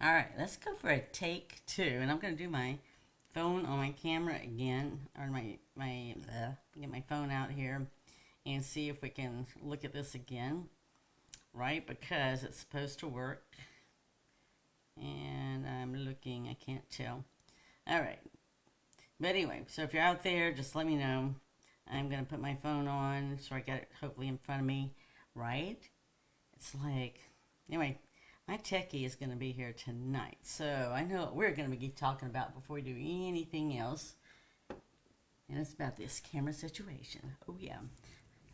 All right, let's go for a take two, and I'm gonna do my phone on my camera again, or get my phone out here and see if we can look at this again, right? Because it's supposed to work, and I'm looking, I can't tell. All right, but anyway, so if you're out there, just let me know. I'm gonna put my phone on so I got it hopefully in front of me, right? It's like, anyway, my techie is going to be here tonight, so I know what we're going to be talking about before we do anything else. And it's about this camera situation. Oh, yeah.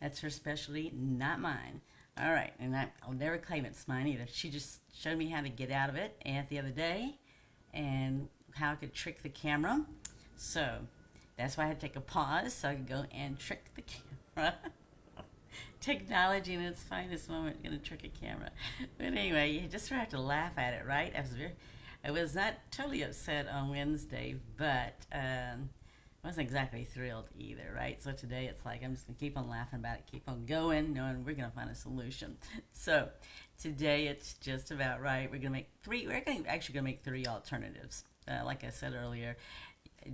That's her specialty, not mine. All right, and I'll never claim it's mine either. She just showed me how to get out of it the other day and how I could trick the camera. So that's why I had to take a pause so I could go and trick the camera. Technology in its finest moment gonna trick a camera. But anyway, you just have to laugh at it, right? I was not totally upset on Wednesday, but I wasn't exactly thrilled either, right? So today it's like I'm just gonna keep on laughing about it, keep on going, knowing we're gonna find a solution. So today it's just about right. We're actually gonna make three alternatives. Like I said earlier,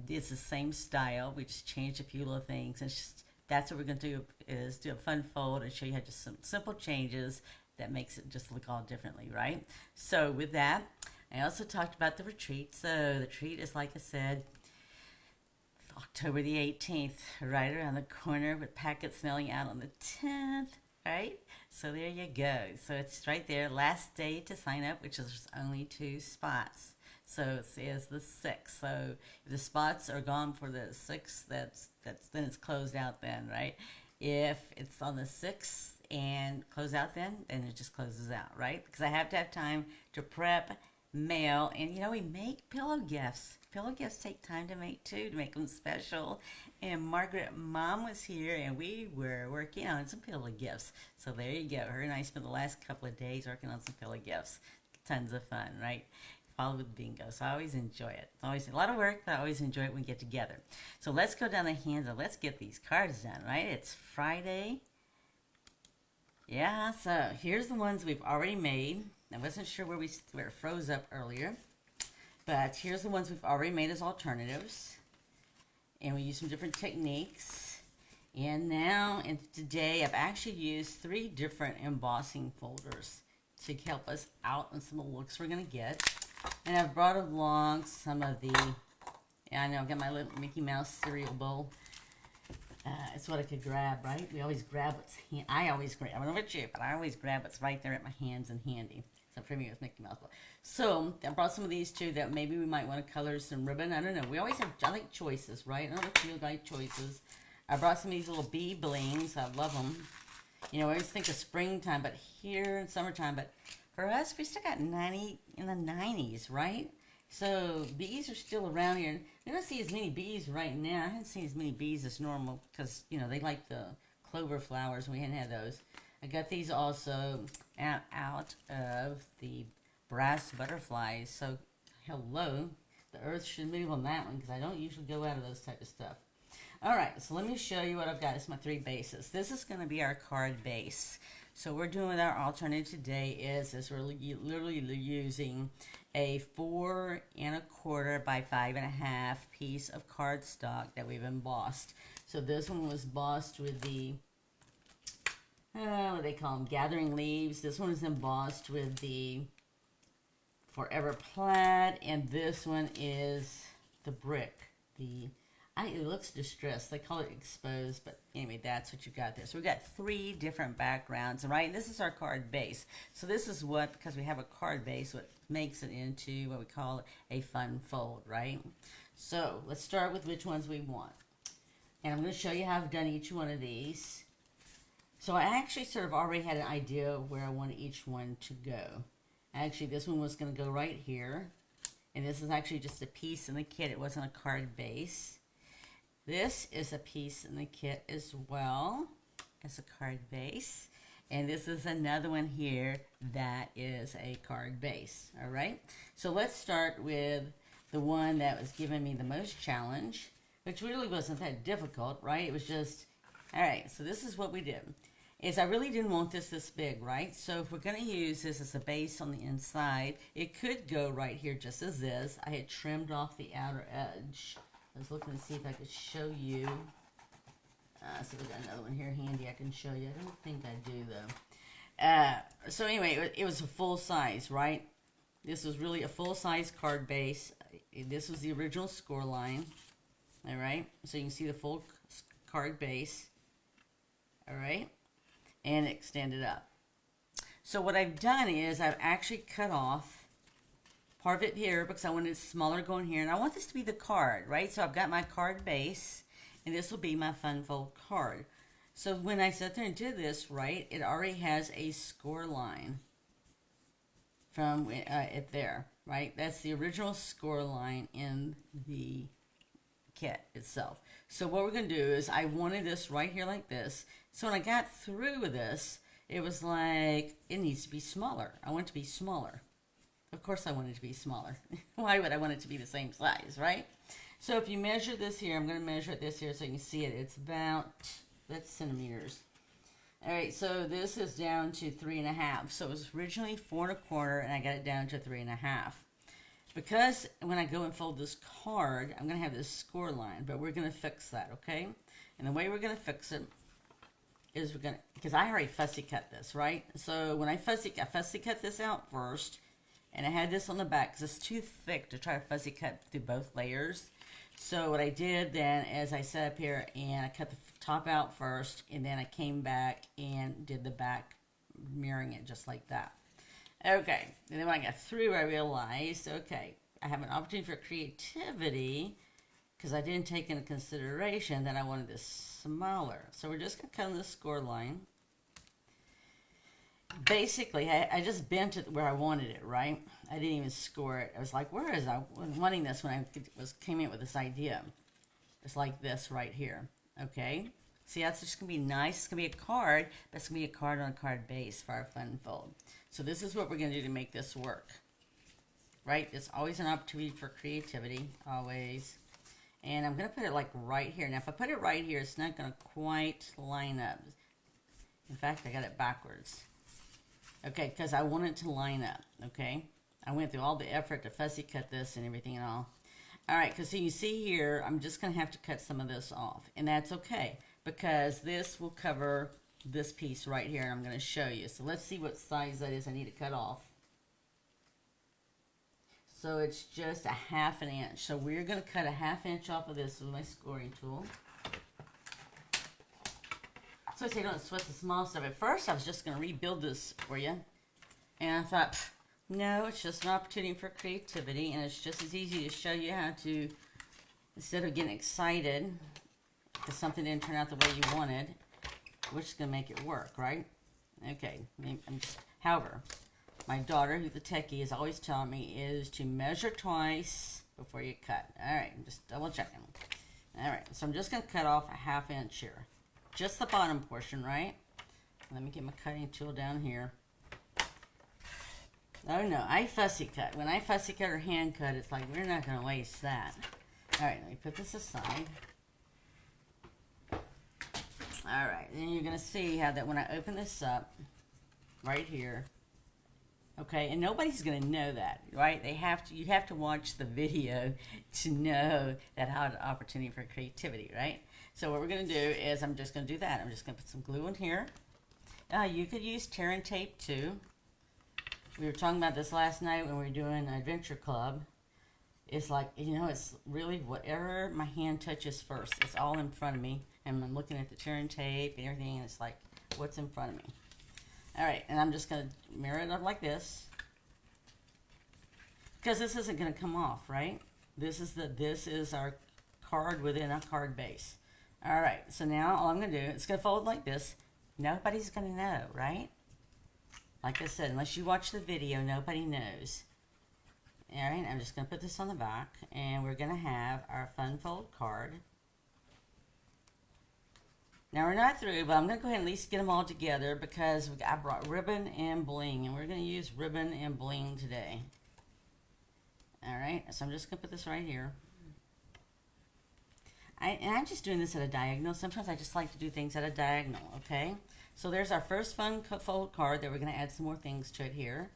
it's the same style. We just changed a few little things. And it's just that's what we're going to do is do a fun fold and show you how just some simple changes that makes it just look all differently, right? So with that, I also talked about the retreat. So the retreat is, like I said, October the 18th, right around the corner, with packets mailing out on the 10th, right? So there you go. So it's right there, last day to sign up, which is only 2 spots. So it says the 6th. So if the spots are gone for the 6th, that's then it's closed out then, right? If it's on the 6th and close out then it just closes out, right? Because I have to have time to prep, mail, and we make pillow gifts. Pillow gifts take time to make too, to make them special. And Margaret Mom was here and we were working on some pillow gifts. So there you go. Her and I spent the last couple of days working on some pillow gifts. Tons of fun, right? Followed with bingo. So I always enjoy it. It's always a lot of work, but I always enjoy it when we get together. So let's go down the hands and let's get these cards done, right? It's Friday. Yeah, so here's the ones we've already made. I wasn't sure where it froze up earlier. But here's the ones we've already made as alternatives. And we use some different techniques. And today I've actually used 3 different embossing folders to help us out on some of the looks we're going to get. And I've brought along some of I know, I've got my little Mickey Mouse cereal bowl. It's what I could grab, right? We always grab I always grab, I don't know about you, but I always grab what's right there at my hands and handy. So for me, it was Mickey Mouse bowl. So I brought some of these too that maybe we might want to color some ribbon. I don't know. We always have, I like choices, right? I don't know if you like choices. I brought some of these little bee blings. I love them. I always think of springtime, but here in summertime, but for us, we still got 90 in the 90s, right? So bees are still around here. We don't see as many bees right now. I haven't seen as many bees as normal because, they like the clover flowers, and we hadn't had those. I got these also out of the brass butterflies. So, hello. The earth should move on that one because I don't usually go out of those type of stuff. All right, so let me show you what I've got. It's my 3 bases. This is going to be our card base. So we're doing with our alternative today is we're literally using a 4 1/4 by 5.5 piece of cardstock that we've embossed. So this one was embossed with the, what do they call them, gathering leaves. This one is embossed with the Forever Plaid, and this one is the brick. It looks distressed. They call it exposed, but anyway, that's what you got there. So we got 3 different backgrounds, right? And this is our card base. So this is because we have a card base, what makes it into what we call a fun fold, right? So let's start with which ones we want. And I'm going to show you how I've done each one of these. So I actually sort of already had an idea of where I wanted each one to go. Actually, this one was going to go right here. And this is actually just a piece in the kit. It wasn't a card base. This is a piece in the kit as well as a card base. And this is another one here that is a card base. All right. So let's start with the one that was giving me the most challenge, which really wasn't that difficult, right? It was just, all right, so this is what we did. is I really didn't want this big, right? So if we're going to use this as a base on the inside, it could go right here just as is. I had trimmed off the outer edge. I was looking to see if I could show you. So we got another one here handy I can show you. I don't think I do though. So anyway, it was a full size, right? This was really a full size card base. This was the original score line. All right, so you can see the full card base. All right, and extend it up. So what I've done is I've actually cut off part of it here because I wanted it smaller going here, and I want this to be the card, right? So I've got my card base, and this will be my fun fold card. So when I sat there and did this, right, it already has a score line from it there, right? That's the original score line in the kit itself. So what we're going to do is I wanted this right here like this. So when I got through with this, it was like, it needs to be smaller. I want it to be smaller. Of course I want it to be smaller. Why would I want it to be the same size, right? So if you measure this here, I'm going to measure this here so you can see it. It's about, that's centimeters. All right, so this is down to 3.5. So it was originally 4.25, and I got it down to 3.5. Because when I go and fold this card, I'm going to have this score line, but we're going to fix that, okay? And the way we're going to fix it is we're going to, because I already fussy cut this, right? So when I fussy cut this out first, and I had this on the back because it's too thick to try to fussy cut through both layers. So what I did then is I set up here and I cut the top out first, and then I came back and did the back, mirroring it just like that. Okay, and then when I got through, I realized, okay, I have an opportunity for creativity because I didn't take into consideration that I wanted this smaller. So we're just going to cut on the score line. Basically, I just bent it where I wanted it, right? I didn't even score it. I was like, where is I wanting this when I came in with this idea? It's like this right here, okay? See, that's just going to be nice. It's going to be a card, but it's going to be a card on a card base for our fun fold. So this is what we're going to do to make this work, right? It's always an opportunity for creativity, always. And I'm going to put it like right here. Now, if I put it right here, it's not going to quite line up. In fact, I got it backwards. Okay, because I want it to line up, okay? I went through all the effort to fussy cut this and everything and all. All right, because so you see here, I'm just going to have to cut some of this off. And that's okay, because this will cover this piece right here, and I'm going to show you. So let's see what size that is I need to cut off. So it's just a 1/2 inch. So we're going to cut a 1/2 inch off of this with my scoring tool. So I say don't sweat the small stuff. At first, I was just going to rebuild this for you. And I thought, no, it's just an opportunity for creativity. And it's just as easy to show you how to, instead of getting excited because something didn't turn out the way you wanted, we're just going to make it work, right? Okay. However, my daughter, who's the techie, is always telling me is to measure twice before you cut. All right. I'm just double checking. All right. So I'm just going to cut off a 1/2 inch here. Just the bottom portion, right? Let me get my cutting tool down here. Oh no, I fussy cut. When I fussy cut or hand cut, it's like, we're not going to waste that. All right, let me put this aside. All right, then you're going to see how that when I open this up, right here, okay, and nobody's going to know that, right? You have to watch the video to know that I had an opportunity for creativity, right? So what we're going to do is I'm just going to do that. I'm just going to put some glue in here. You could use tear and tape too. We were talking about this last night when we were doing Adventure Club. It's like, you know, it's really whatever my hand touches first. It's all in front of me. And I'm looking at the tear and tape and everything, and it's like, what's in front of me? All right, and I'm just going to mirror it up like this. Because this isn't going to come off, right? This is our card within a card base. All right, so now all I'm going to do, it's going to fold like this. Nobody's going to know, right? Like I said, unless you watch the video, nobody knows. All right, I'm just going to put this on the back, and we're going to have our fun fold card. Now, we're not through, but I'm going to go ahead and at least get them all together because I brought ribbon and bling, and we're going to use ribbon and bling today. All right, so I'm just going to put this right here. I'm just doing this at a diagonal. Sometimes I just like to do things at a diagonal, okay? So there's our first fun fold card that we're going to add some more things to it here.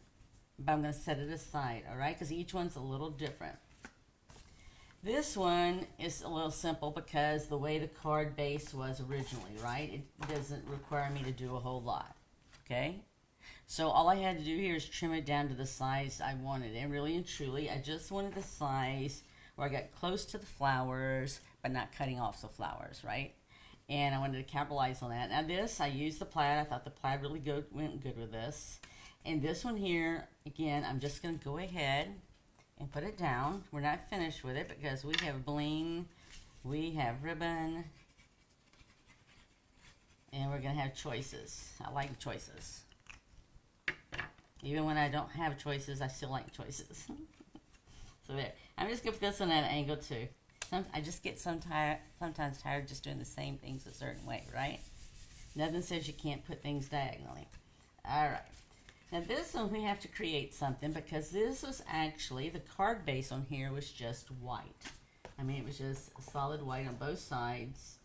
But I'm going to set it aside, all right? Because each one's a little different. This one is a little simple because the way the card base was originally, right? It doesn't require me to do a whole lot, okay? So all I had to do here is trim it down to the size I wanted. And really and truly, I just wanted the size where I got close to the flowers, but not cutting off the flowers, right? And I wanted to capitalize on that. Now this, I used the plaid. I thought the plaid really went good with this. And this one here, again, I'm just going to go ahead and put it down. We're not finished with it because we have bling, we have ribbon, and we're going to have choices. I like choices. Even when I don't have choices, I still like choices. So there. I'm just going to put this one at an angle too. I just get sometimes tired just doing the same things a certain way, right? Nothing says you can't put things diagonally. All right. Now this one we have to create something because this was actually, the card base on here was just white. I mean, it was just a solid white on both sides.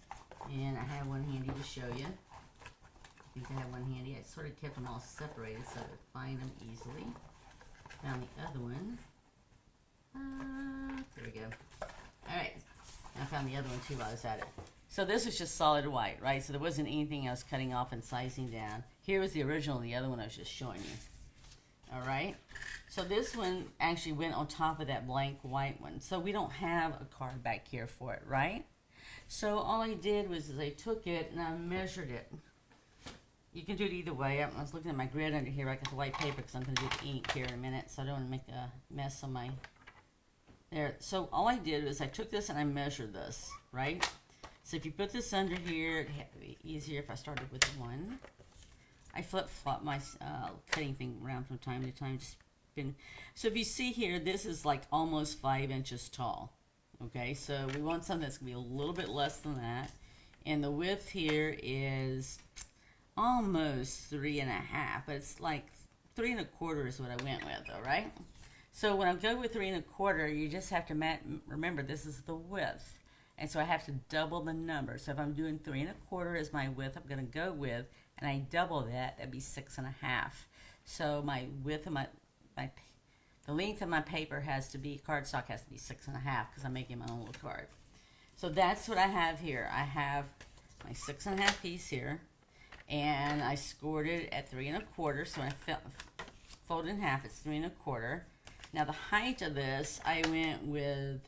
And I have one handy to show you. I think I have one handy. I sort of kept them all separated so I could find them easily. Found the other one. There we go. Alright, I found the other one too while I was at it. So this was just solid white, right? So there wasn't anything else cutting off and sizing down. Here was the original, the other one I was just showing you. Alright, so this one actually went on top of that blank white one. So we don't have a card back here for it, right? So all I did was I took it and I measured it. You can do it either way. I was looking at my grid under here. I got the white paper because I'm going to do the ink here in a minute. So I don't want to make a mess on my... There. So all I did was I took this and I measured this, right? So if you put this under here, it'd have to be easier if I started with one. I flip-flop my cutting thing around from time to time. So if you see here, this is like almost 5 inches tall. Okay, so we want something that's going to be a little bit less than that. And the width here is almost 3.5, but it's like 3 1/4 is what I went with, all right? So when I go with 3 1/4, you just have to remember this is the width. And so I have to double the number. So if I'm doing 3 1/4 is my width I'm going to go with, and I double that, that'd be 6.5. So my width of the length of my paper has to be, cardstock has to be 6.5 because I'm making my own little card. So that's what I have here. I have my 6.5 piece here, and I scored it at 3 1/4. So when I fold it in half, it's 3 1/4. Now the height of this, I went with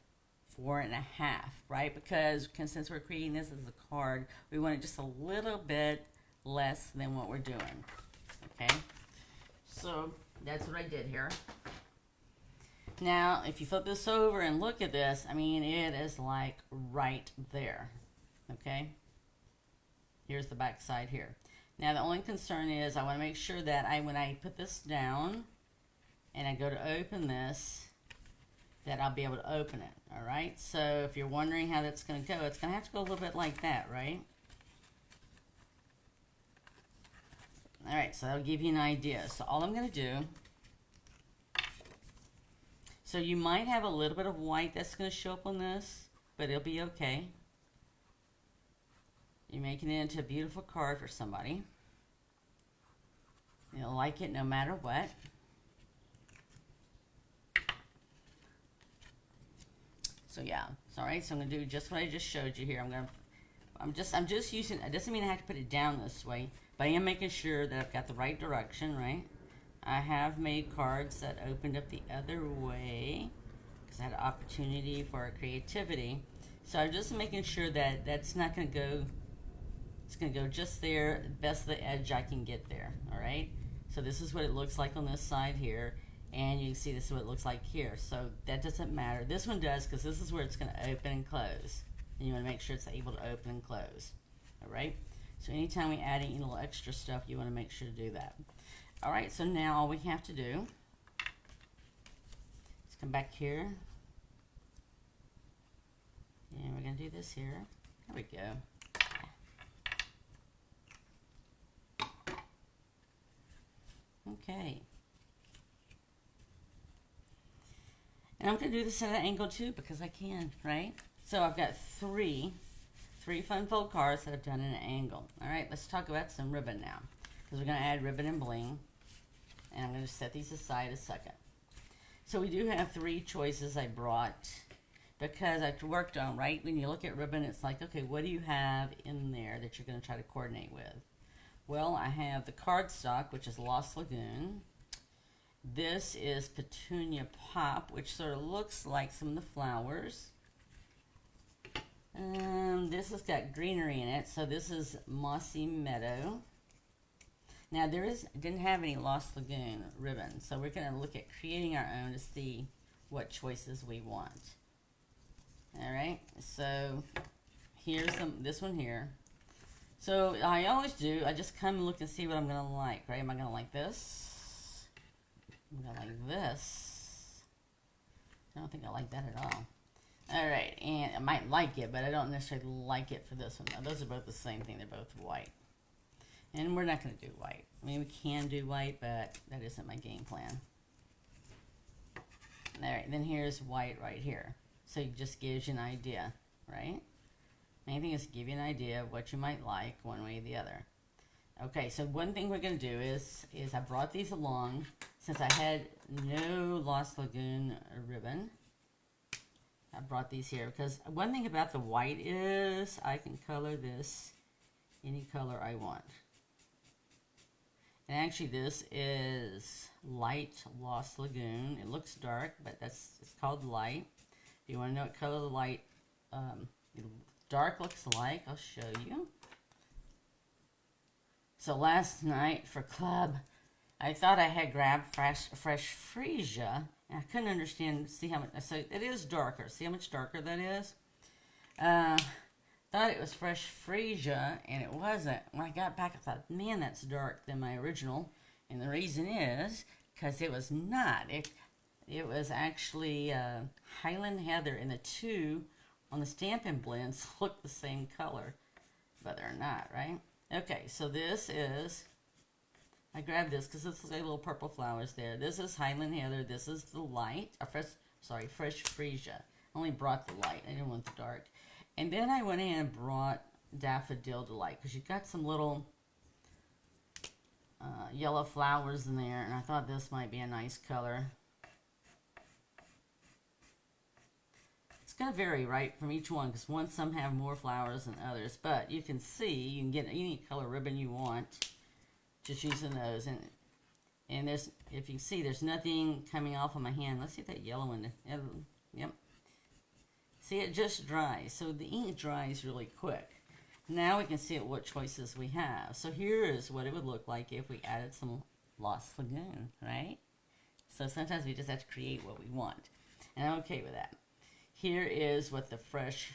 4.5, right? Because since we're creating this as a card, we want it just a little bit less than what we're doing. Okay, so that's what I did here. Now, if you flip this over and look at this, I mean, it is like right there. Okay, here's the back side here. Now the only concern is I want to make sure that when I put this down and I go to open this, that I'll be able to open it. All right, so if you're wondering how that's going to go, it's going to have to go a little bit like that, right? All right, so that'll give you an idea. So all I'm going to do, so you might have a little bit of white that's going to show up on this, but it'll be okay. You're making it into a beautiful card for somebody. They'll like it no matter what. So yeah, so, all right, so I'm gonna do just what I just showed you here. I'm just using, it doesn't mean I have to put it down this way, but I am making sure that I've got the right direction, right? I have made cards that opened up the other way because I had an opportunity for creativity. So I'm just making sure that that's not gonna go, it's gonna go just there, best of the edge I can get there, all right? So this is what it looks like on this side here. And you can see this is what it looks like here. So that doesn't matter. This one does because this is where it's going to open and close. And you want to make sure it's able to open and close. Alright? So anytime we add any little extra stuff, you want to make sure to do that. Alright, so now all we have to do is come back here. And we're going to do this here. There we go. Okay. And I'm going to do this at an angle too because I can, right? So I've got 3 3 fun fold cards that I've done in an angle. Alright, let's talk about some ribbon now. Because we're going to add ribbon and bling. And I'm going to set these aside a second. So we do have 3 choices I brought. Because I've worked on, right? When you look at ribbon, it's like, okay, what do you have in there that you're going to try to coordinate with? Well, I have the cardstock, which is Lost Lagoon. This is Petunia Pop, which sort of looks like some of the flowers. This has got greenery in it, so this is Mossy Meadow. Now, didn't have any Lost Lagoon ribbon, so we're going to look at creating our own to see what choices we want. Alright, so here's this one here. So I always do, I just come and look and see what I'm going to like, right? Am I going to like this? I'm going to like this. I don't think I like that at all. Alright, and I might like it, but I don't necessarily like it for this one. Now, those are both the same thing, they're both white. And we're not going to do white. I mean, we can do white, but that isn't my game plan. Alright, then here's white right here. So it just gives you an idea, right? Main thing is to give you an idea of what you might like one way or the other. Okay, so one thing we're going to do is I brought these along since I had no Lost Lagoon ribbon. I brought these here because one thing about the white is I can color this any color I want. And actually this is light Lost Lagoon. It looks dark, but it's called light. If you want to know what color the light dark looks like, I'll show you. So last night for club, I thought I had grabbed fresh freesia, and I couldn't understand, see how much, so it is darker, see how much darker that is? Thought it was fresh freesia, and it wasn't. When I got back, I thought, man, that's dark than my original, and the reason is, because it was not. It was actually Highland Heather, and the two on the Stampin' blends look the same color, but they're not, right? Okay, so this is, I grabbed this because it's like little purple flowers there. This is Highland Heather. This is the light, fresh freesia. I only brought the light. I didn't want the dark. And then I went in and brought Daffodil Delight because you got some little yellow flowers in there, and I thought this might be a nice color. It's going to vary, right, from each one because some have more flowers than others. But you can see, you can get any color ribbon you want just using those. And there's, if you can see, there's nothing coming off of my hand. Let's see if that yellow one, yep. See, it just dries. So the ink dries really quick. Now we can see what choices we have. So here is what it would look like if we added some Lost Lagoon, right? So sometimes we just have to create what we want. And I'm okay with that. Here is what the fresh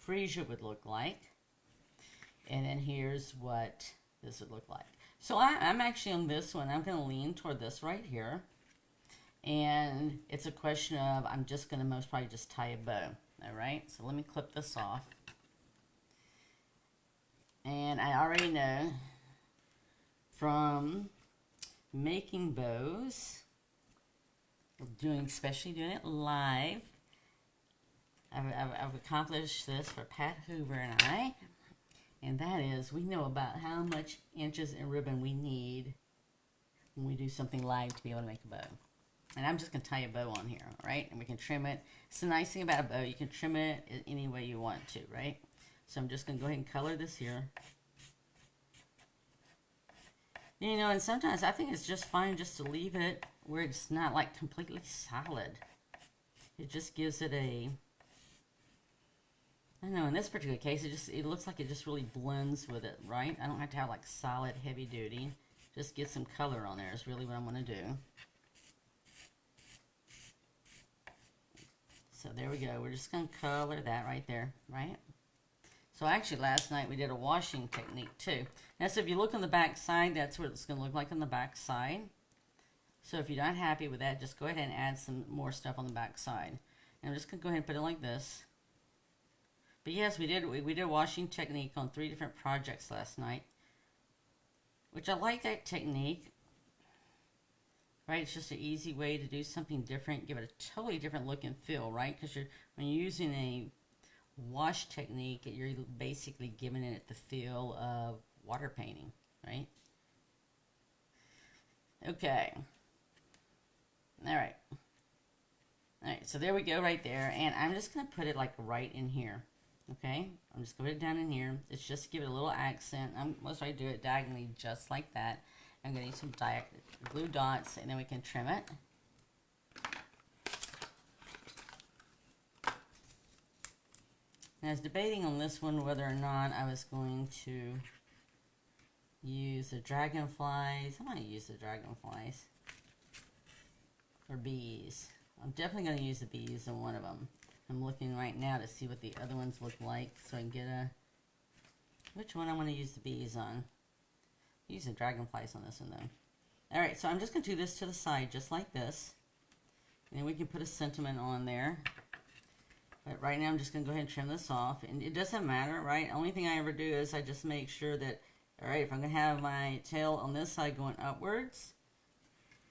freesia would look like. And then here's what this would look like. So I'm actually on this one. I'm going to lean toward this right here. And it's a question of, I'm just going to most probably just tie a bow. Alright, so let me clip this off. And I already know from making bows, especially doing it live, I've accomplished this for Pat Hoover and I, and that is we know about how much inches in ribbon we need when we do something live to be able to make a bow. And I'm just going to tie a bow on here, right? And we can trim it. It's the nice thing about a bow, you can trim it any way you want to, right? So I'm just going to go ahead and color this here. You know, and sometimes I think it's just fine just to leave it where it's not like completely solid. It just gives it a, I don't know, in this particular case, it looks like it just really blends with it, right? I don't have to have like solid, heavy duty. Just get some color on there is really what I'm going to do. So there we go. We're just going to color that right there, right? So actually last night we did a washing technique too. Now so if you look on the back side, that's what it's going to look like on the back side. So if you're not happy with that, just go ahead and add some more stuff on the back side. And I'm just going to go ahead and put it like this. But yes, we did a washing technique on 3 different projects last night. Which I like that technique. Right, it's just an easy way to do something different, give it a totally different look and feel, right? Because when you're using a wash technique, you're basically giving it the feel of water painting, right? Okay. All right. All right, so there we go right there. And I'm just going to put it like right in here. Okay? I'm just going to put it down in here. It's just to give it a little accent. Most I do it diagonally just like that. I'm going to use some glue dots, and then we can trim it. And I was debating on this one whether or not I was going to use the dragonflies. I might use the dragonflies. Or bees. I'm definitely going to use the bees on one of them. I'm looking right now to see what the other ones look like so I can get a... Which one I want to use the bees on. Use the dragonflies on this one though. Alright, so I'm just going to do this to the side just like this. And then we can put a sentiment on there. But right now I'm just going to go ahead and trim this off. And it doesn't matter, right? Only thing I ever do is I just make sure that, alright, if I'm going to have my tail on this side going upwards,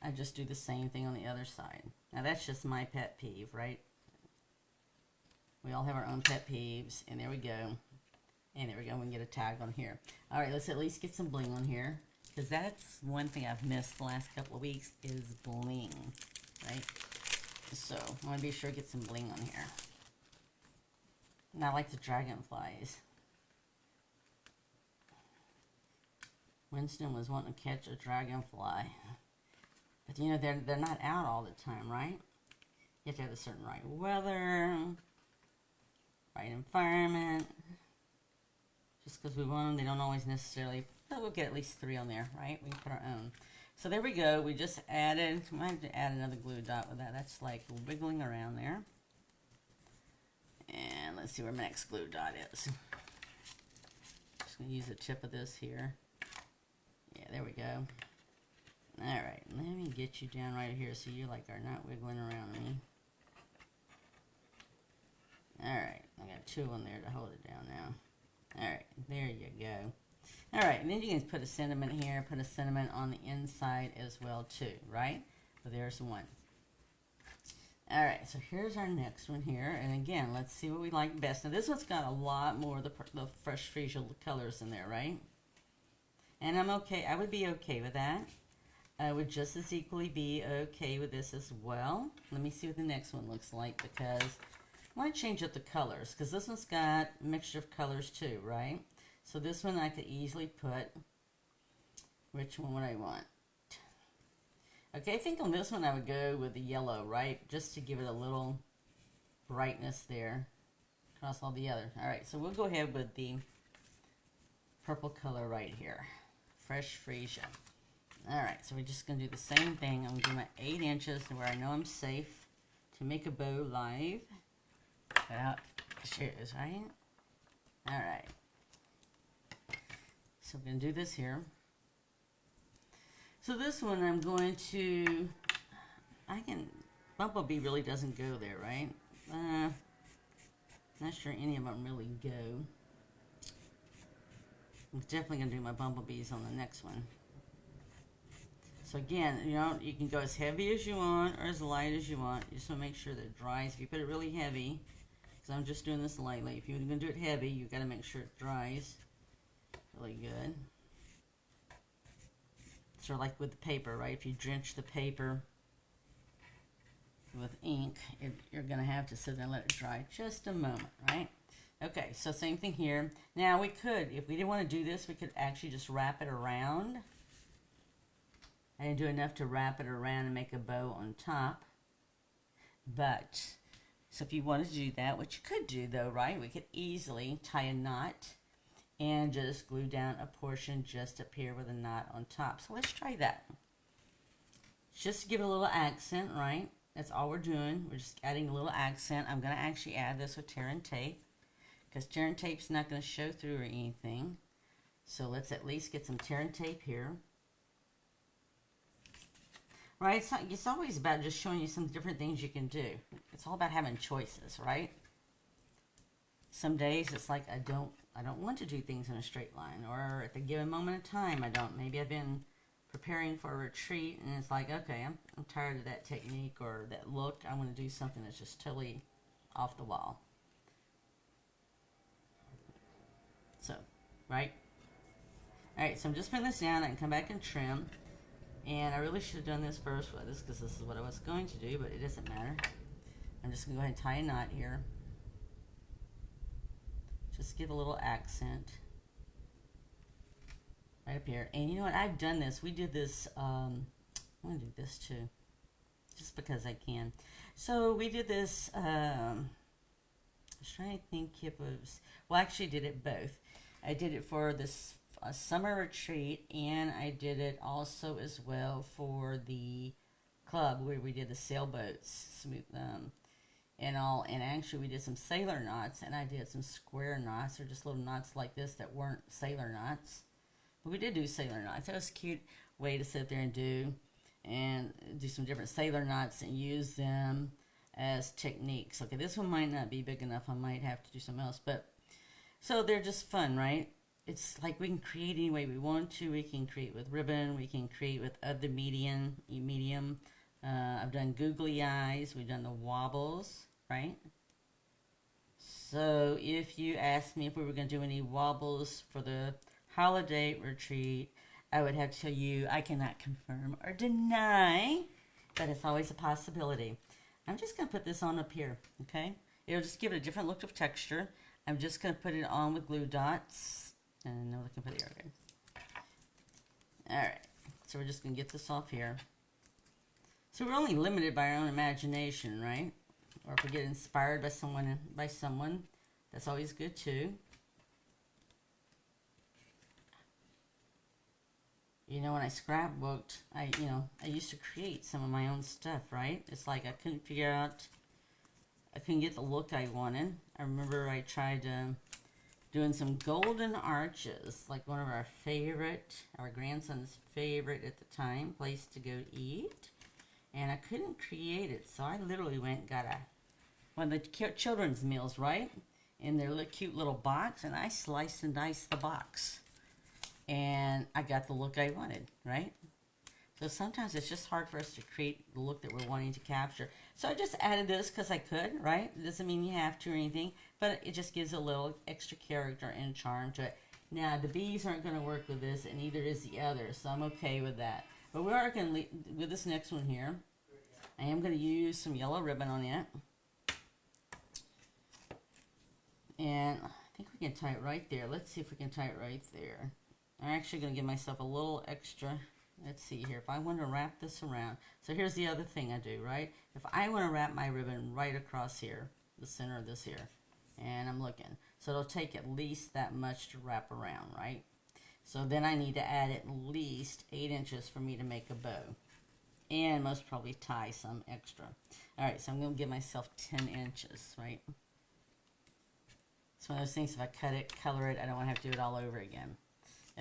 I just do the same thing on the other side. Now that's just my pet peeve, right? We all have our own pet peeves. And there we go. And there we go. We can get a tag on here. Alright, let's at least get some bling on here. Because that's one thing I've missed the last couple of weeks is bling. Right? So, I want to be sure to get some bling on here. And I like the dragonflies. Winston was wanting to catch a dragonfly. But you know, they're not out all the time, right? You have to have a certain right weather, right environment. Just because we want them, they don't always necessarily, but we'll get at least 3 on there, right? We can put our own. So there we go. We just added, I might have to add another glue dot with that. That's like wiggling around there. And let's see where my next glue dot is. Just going to use the tip of this here. Yeah, there we go. Alright, let me get you down right here so you like are not wiggling around me. Alright, I got 2 on there to hold it down now. Alright, there you go. Alright, and then you can put a sentiment here, put a sentiment on the inside as well too, right? So there's one. Alright, so here's our next one here. And again, let's see what we like best. Now this one's got a lot more of the fresh freesia colors in there, right? And I'm okay. I would be okay with that. I would just as equally be okay with this as well. Let me see what the next one looks like because I want to change up the colors because this one's got a mixture of colors too, right? So this one I could easily put, which one would I want? Okay, I think on this one I would go with the yellow, right? Just to give it a little brightness there across all the other. Alright, so we'll go ahead with the purple color right here. Fresh freesia. Alright, so we're just going to do the same thing. I'm going to do my 8 inches where I know I'm safe to make a bow live. Without shoes, right? Alright. So we're going to do this here. So this one I'm going to, Bumblebee really doesn't go there, right? Not sure any of them really go. I'm definitely going to do my bumblebees on the next one. So again, you know, you can go as heavy as you want or as light as you want. You just want to make sure that it dries. If you put it really heavy, because I'm just doing this lightly, if you're going to do it heavy, you've got to make sure it dries really good. Sort of like with the paper, right? If you drench the paper with ink, you're going to have to sit there and let it dry just a moment, right? Okay, so same thing here. Now we could, if we didn't want to do this, we could actually just wrap it around. I didn't do enough to wrap it around and make a bow on top. But, so if you wanted to do that, what you could do though, right? We could easily tie a knot and just glue down a portion just up here with a knot on top. So let's try that. Just to give it a little accent, right? That's all we're doing. We're just adding a little accent. I'm going to actually add this with tear and tape because tear and tape's not going to show through or anything. So let's at least get some tear and tape here. Right? It's always about just showing you some different things you can do. It's all about having choices, right? Some days it's like I don't want to do things in a straight line, or at the given moment of time I don't. Maybe I've been preparing for a retreat and it's like, okay, I'm tired of that technique or that look. I want to do something that's just totally off the wall. right? All right, so I'm just putting this down. I can come back and trim. And I really should have done this first with this because this is what I was going to do, but it doesn't matter. I'm just going to go ahead and tie a knot here. Just give a little accent right up here. And you know what? I've done this. We did this. I'm going to do this too, just because I can. So we did this. I was trying to think if it was. Well, I actually did it both. I did it for this summer retreat, and I did it also as well for the club where we did the sailboats, smooth and all. And actually, we did some sailor knots, and I did some square knots, or just little knots like this that weren't sailor knots. But we did do sailor knots. That was a cute way to sit there and do some different sailor knots and use them as techniques. Okay, this one might not be big enough. I might have to do something else, but so they're just fun, right? It's like we can create any way we want to. We can create with ribbon. We can create with other medium. I've done googly eyes. We've done the wobbles, right? So if you asked me if we were going to do any wobbles for the holiday retreat, I would have to tell you I cannot confirm or deny, but it's always a possibility. I'm just going to put this on up here, okay? It'll just give it a different look of texture. I'm just going to put it on with glue dots. And now looking for the organ. Alright, so we're just going to get this off here. So we're only limited by our own imagination, right? Or if we get inspired by someone, that's always good too. You know, when I scrapbooked, I used to create some of my own stuff, right? It's like I couldn't get the look I wanted. I remember I tried doing some golden arches, like one of our grandson's favorite at the time, place to go eat. And I couldn't create it, so I literally went and got one of the children's meals, right? In their cute little box, and I sliced and diced the box. And I got the look I wanted, right? So sometimes it's just hard for us to create the look that we're wanting to capture. So I just added this because I could, right? It doesn't mean you have to or anything, but it just gives a little extra character and charm to it. Now, the bees aren't going to work with this, and neither is the other, so I'm okay with that. But we are going to, with this next one here, I am going to use some yellow ribbon on it. And I think we can tie it right there. Let's see if we can tie it right there. I'm actually going to give myself a little extra. Let's see here. If I want to wrap this around. So here's the other thing I do, right? If I want to wrap my ribbon right across here, the center of this here, and I'm looking. So it'll take at least that much to wrap around, right? So then I need to add at least 8 inches for me to make a bow. And most probably tie some extra. Alright, so I'm going to give myself 10 inches, right? It's one of those things, if I cut it, color it, I don't want to have to do it all over again.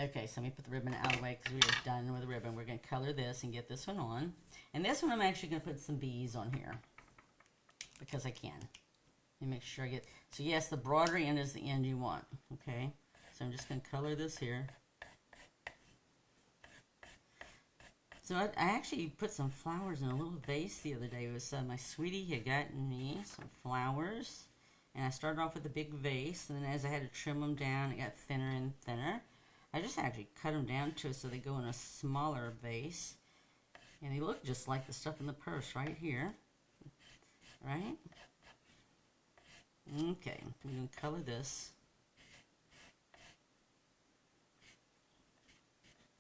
Okay, so let me put the ribbon out of the way because we are done with the ribbon. We're going to color this and get this one on. And this one I'm actually going to put some bees on here because I can. Let me make sure I get... So yes, the broader end is the end you want. Okay, so I'm just going to color this here. So I actually put some flowers in a little vase the other day. It was my sweetie had gotten me some flowers. And I started off with a big vase. And then as I had to trim them down, it got thinner and thinner. I just actually cut them down to it so they go in a smaller vase. And they look just like the stuff in the purse right here. Right? Okay, I'm going to color this.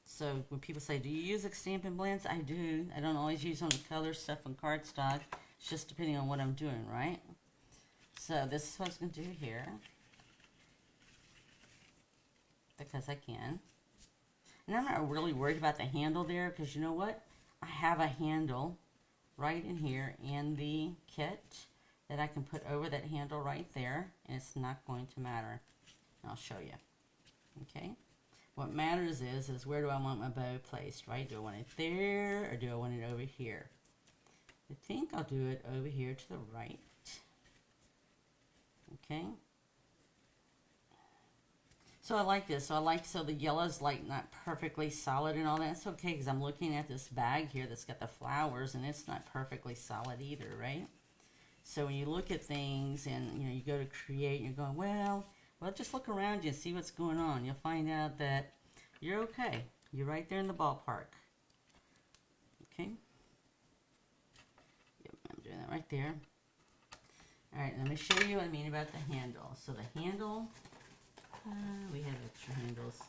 So when people say, do you use Stampin' blends? I do. I don't always use on the color stuff on cardstock. It's just depending on what I'm doing, right? So this is what I'm going to do here. Because I can. And I'm not really worried about the handle there because you know what? I have a handle right in here in the kit that I can put over that handle right there, and it's not going to matter. And I'll show you. Okay? What matters is where do I want my bow placed, right? Do I want it there or do I want it over here? I think I'll do it over here to the right. Okay? So I like this. So the yellow's like not perfectly solid and all that. It's okay because I'm looking at this bag here that's got the flowers and it's not perfectly solid either, right? So when you look at things and you know you go to create, you're going, well, Well, just look around you and see what's going on. You'll find out that you're okay. You're right there in the ballpark. Okay? Yep, I'm doing that right there. All right, let me show you what I mean about the handle. So the handle, we have extra handles.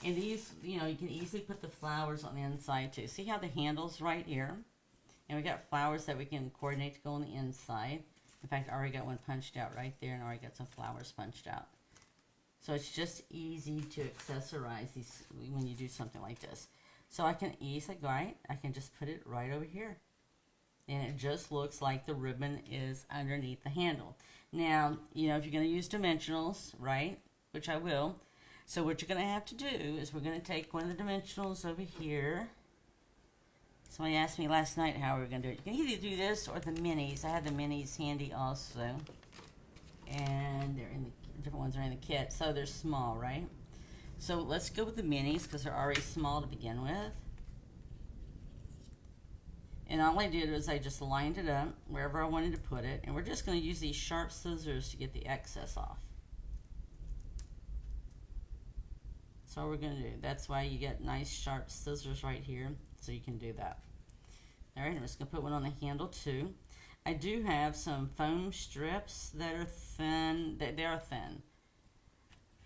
And these, you know, you can easily put the flowers on the inside too. See how the handle's right here? And we got flowers that we can coordinate to go on the inside. In fact, I already got one punched out right there, and I already got some flowers punched out. So it's just easy to accessorize these when you do something like this. So I can easily go right, I can just put it right over here. And it just looks like the ribbon is underneath the handle. Now, you know, if you're going to use dimensionals, right, which I will. So what you're going to have to do is we're going to take one of the dimensionals over here. Somebody asked me last night how we were going to do it. You can either do this or the minis. I have the minis handy also. And they're in the different ones are in the kit. So they're small, right? So let's go with the minis because they're already small to begin with. And all I did was I just lined it up wherever I wanted to put it. And we're just going to use these sharp scissors to get the excess off. That's all we're going to do. That's why you get nice sharp scissors right here. So you can do that. Alright, I'm just going to put one on the handle too. I do have some foam strips that are thin. They are thin.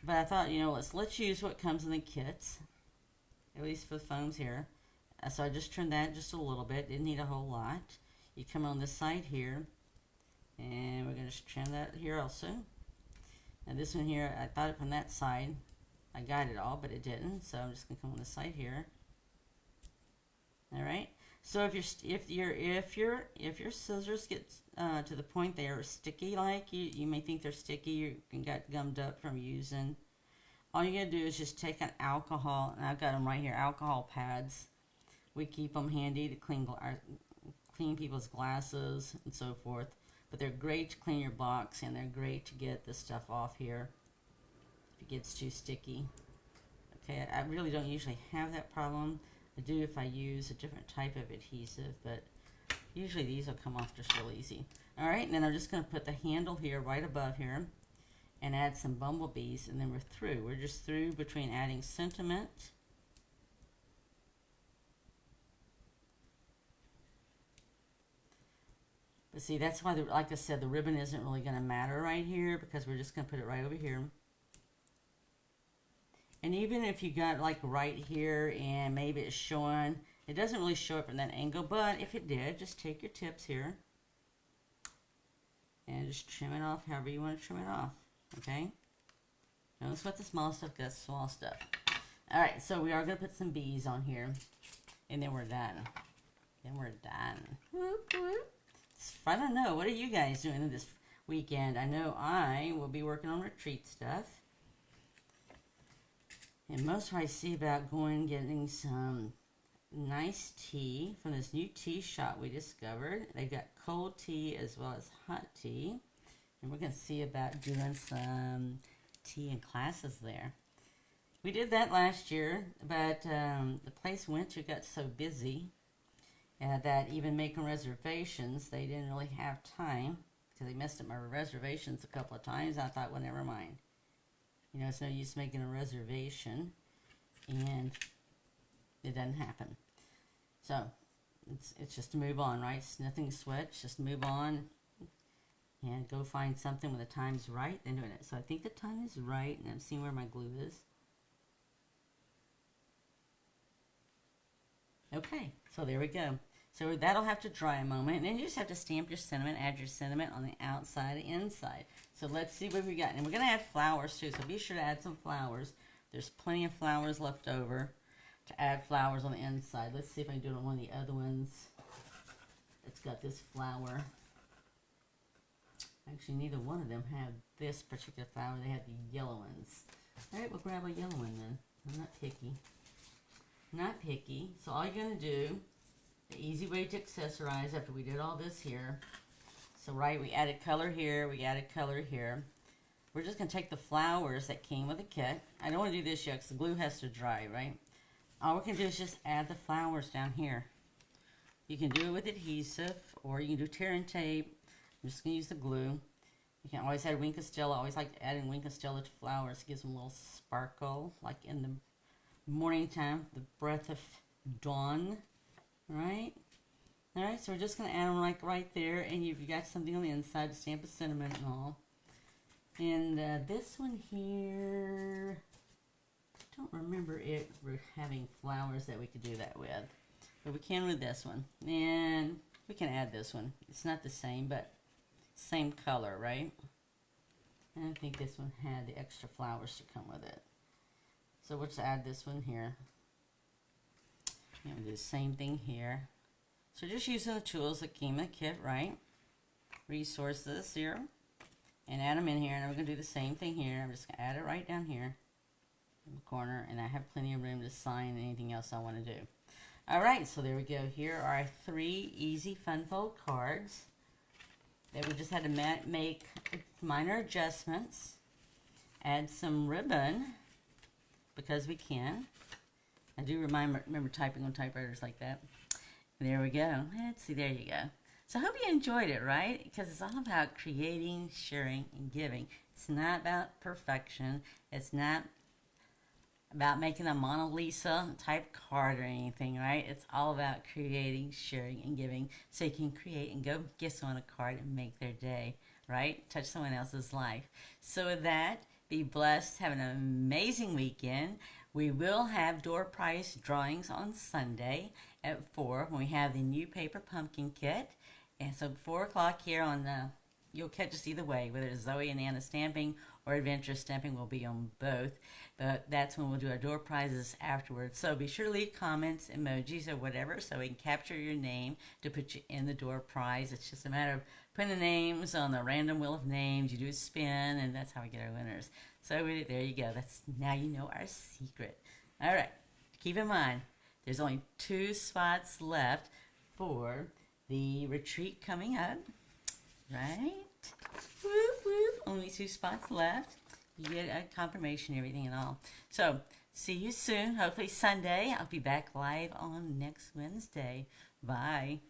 But I thought, you know, let's use what comes in the kits. At least for the foams here. So I just trimmed that just a little bit. Didn't need a whole lot. You come on this side here. And we're going to trim that here also. And this one here, I thought it from that side. I got it all, but it didn't. So I'm just going to come on this side here. All right. So if your scissors get to the point they are sticky, like you may think they're sticky, you got gummed up from using. All you gotta do is just take an alcohol, and I've got them right here, alcohol pads. We keep them handy to clean people's glasses and so forth. But they're great to clean your box, and they're great to get this stuff off here if it gets too sticky. Okay, I really don't usually have that problem. I do if I use a different type of adhesive, but usually these will come off just real easy. Alright, and then I'm just going to put the handle here right above here and add some bumblebees, and then we're through. We're just through between adding sentiment but see, that's why, like I said, the ribbon isn't really going to matter right here because we're just going to put it right over here. And even if you got like right here and maybe it's showing, it doesn't really show up from that angle, but if it did, just take your tips here and just trim it off however you want to trim it off, okay? Don't sweat the small stuff, that's small stuff. Alright, so we are going to put some bees on here, and then we're done. Then we're done. Whoop, whoop. It's fun to know. What are you guys doing this weekend? I know I will be working on retreat stuff. And most of what I see about going getting some nice tea from this new tea shop we discovered. They've got cold tea as well as hot tea. And we're going to see about doing some tea and classes there. We did that last year, but the place we went to got so busy that even making reservations, they didn't really have time because they messed up my reservations a couple of times. I thought, well, never mind. You know, it's no use making a reservation, and it doesn't happen. So, it's just to move on, right? It's nothing to sweat. It's just move on and go find something when the time's right and doing it. So I think the time is right, and I'm seeing where my glue is. Okay, so there we go. So that'll have to dry a moment, and then you just have to stamp your sentiment, add your sentiment on the outside and inside. So let's see what we got. And we're going to add flowers too, so be sure to add some flowers. There's plenty of flowers left over to add flowers on the inside. Let's see if I can do it on one of the other ones. It's got this flower. Actually, neither one of them have this particular flower. They have the yellow ones. Alright, we'll grab a yellow one then. I'm not picky. Not picky. So all you're going to do, the easy way to accessorize after we did all this here. So right, we added color here, we added color here. We're just going to take the flowers that came with the kit. I don't want to do this yet because the glue has to dry, right? All we can do is just add the flowers down here. You can do it with adhesive or you can do tear and tape. I'm just going to use the glue. You can always add wing castilla. I always like adding wing castilla to flowers. It gives them a little sparkle, like in the morning time, the breath of dawn, right? All right, so we're just going to add them like right there, and you've got something on the inside to stamp a sentiment and all. And this one here, I don't remember it having flowers that we could do that with, but we can with this one. And we can add this one. It's not the same, but same color, right? And I think this one had the extra flowers to come with it. So we'll just add this one here. And we'll do the same thing here. So just using the tools that came in the kit, right? Resources here. And add them in here. And we're going to do the same thing here. I'm just going to add it right down here in the corner. And I have plenty of room to sign anything else I want to do. Alright, so there we go. Here are our 3 easy fun fold cards that we just had to make minor adjustments. Add some ribbon because we can. I do remember typing on typewriters like that. There we go. Let's see, there you go. So I hope you enjoyed it, right? Because it's all about creating, sharing, and giving. It's not about perfection. It's not about making a Mona Lisa type card or anything, right? It's all about creating, sharing, and giving. So you can create and go get someone a card and make their day, right? Touch someone else's life. So with that, be blessed. Have an amazing weekend. We will have door prize drawings on Sunday at 4 when we have the new paper pumpkin kit. And so 4 o'clock here on you'll catch us either way, whether it's Zoe and Anna stamping or Adventure Stamping will be on both. But that's when we'll do our door prizes afterwards. So be sure to leave comments, emojis, or whatever so we can capture your name to put you in the door prize. It's just a matter of putting the names on the random wheel of names. You do a spin, and that's how we get our winners. So there you go. That's now you know our secret. All right. Keep in mind, there's only 2 spots left for the retreat coming up. Right? Whoop, whoop. Only 2 spots left. You get a confirmation, everything and all. So, see you soon. Hopefully Sunday. I'll be back live on next Wednesday. Bye.